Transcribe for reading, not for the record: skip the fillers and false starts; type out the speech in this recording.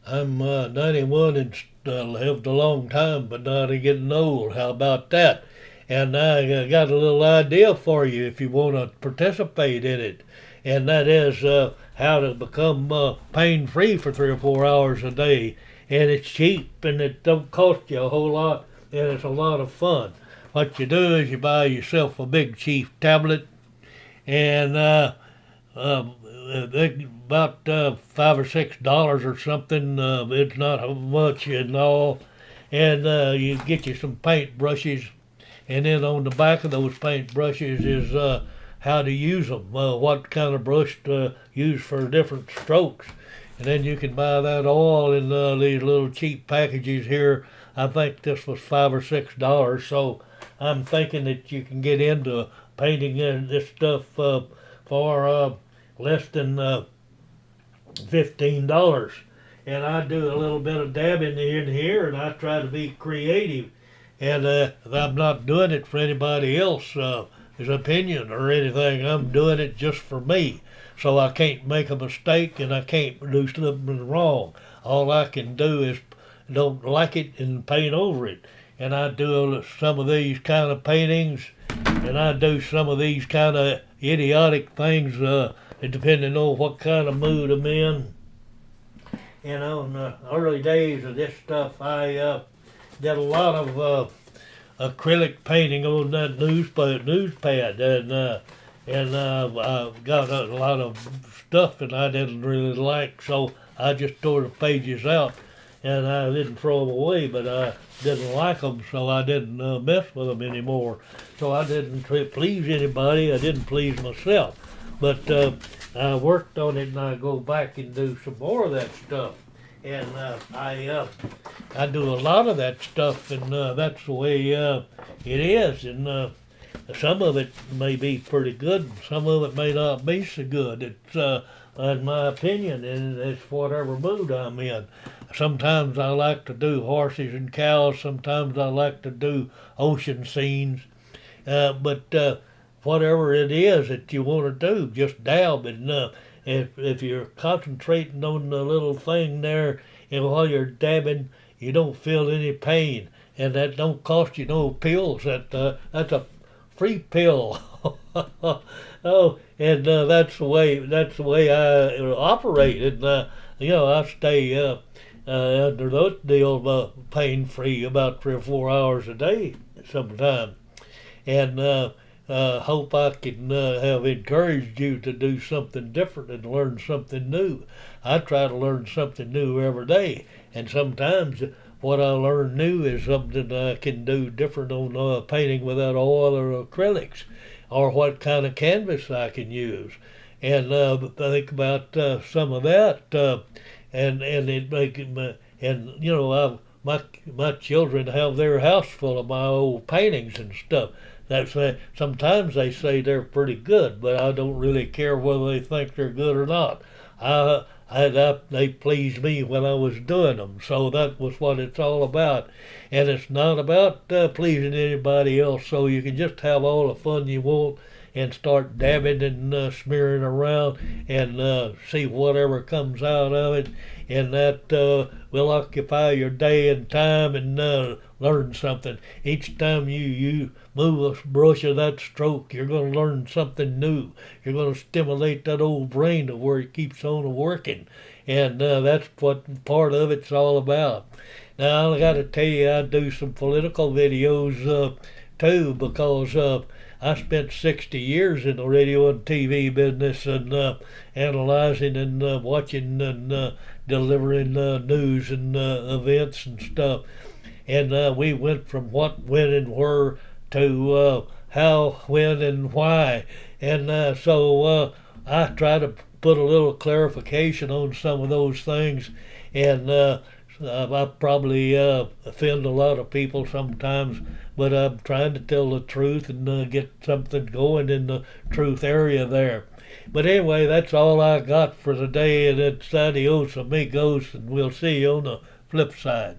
I'm 91 and lived a long time, but not getting old. How about that? And I got a little idea for you if you want to participate in it, and that is how to become pain free for 3 or 4 hours a day. And it's cheap and it don't cost you a whole lot, and it's a lot of fun. What you do is you buy yourself a Big Chief tablet, and about $5 or $6 or something. It's not much and all. And you get you some paint brushes, and then on the back of those paint brushes is how to use them, what kind of brush to use for different strokes. And then you can buy that all in these little cheap packages here. I think this was $5 or $6. So I'm thinking that you can get into painting this stuff for less than $15. And I do a little bit of dabbing in here, and I try to be creative. And I'm not doing it for anybody else's opinion or anything. I'm doing it just for me. So I can't make a mistake and I can't do something wrong. All I can do is don't like it and paint over it. And I do some of these kind of paintings, and I do some of these kind of idiotic things, depending on what kind of mood I'm in. And on the early days of this stuff, I did a lot of acrylic painting on that newspad, and I got a lot of stuff that I didn't really like, so I just tore the pages out, and I didn't throw them away, but I didn't like them, so I didn't mess with them anymore. So I didn't please anybody. I didn't please myself. But I worked on it, and I go back and do some more of that stuff. And I do a lot of that stuff, and that's the way it is. And some of it may be pretty good, and some of it may not be so good. It's in my opinion, and it's whatever mood I'm in. Sometimes I like to do horses and cows. Sometimes I like to do ocean scenes. But whatever it is that you want to do, just dab. And if you're concentrating on the little thing there, and while you're dabbing, you don't feel any pain, and that don't cost you no pills. That's a free pill. Oh, and that's the way I operate. And I stay under that deal pain free about 3 or 4 hours a day sometime. And hope I can have encouraged you to do something different and learn something new. I try to learn something new every day, and sometimes what I learn new is something I can do different on painting without oil or acrylics, or what kind of canvas I can use. And think about some of that, and it make and my children have their house full of my old paintings and stuff. That's sometimes they say they're pretty good, but I don't really care whether they think they're good or not. They pleased me when I was doing them, so that was what it's all about. And it's not about pleasing anybody else, so you can just have all the fun you want and start dabbing and smearing around and see whatever comes out of it. And that will occupy your day and time and learn something. Each time you move a brush of that stroke, you're going to learn something new. You're going to stimulate that old brain to where it keeps on working. And that's what part of it's all about. Now, I got to tell you, I do some political videos too, because I spent 60 years in the radio and TV business, and analyzing and watching and delivering news and events and stuff. And we went from what, when, and where to how, when, and why. And so I try to put a little clarification on some of those things. And I probably offend a lot of people sometimes, but I'm trying to tell the truth and get something going in the truth area there. But anyway, that's all I got for today, and it's adios amigos, and we'll see you on the flip side.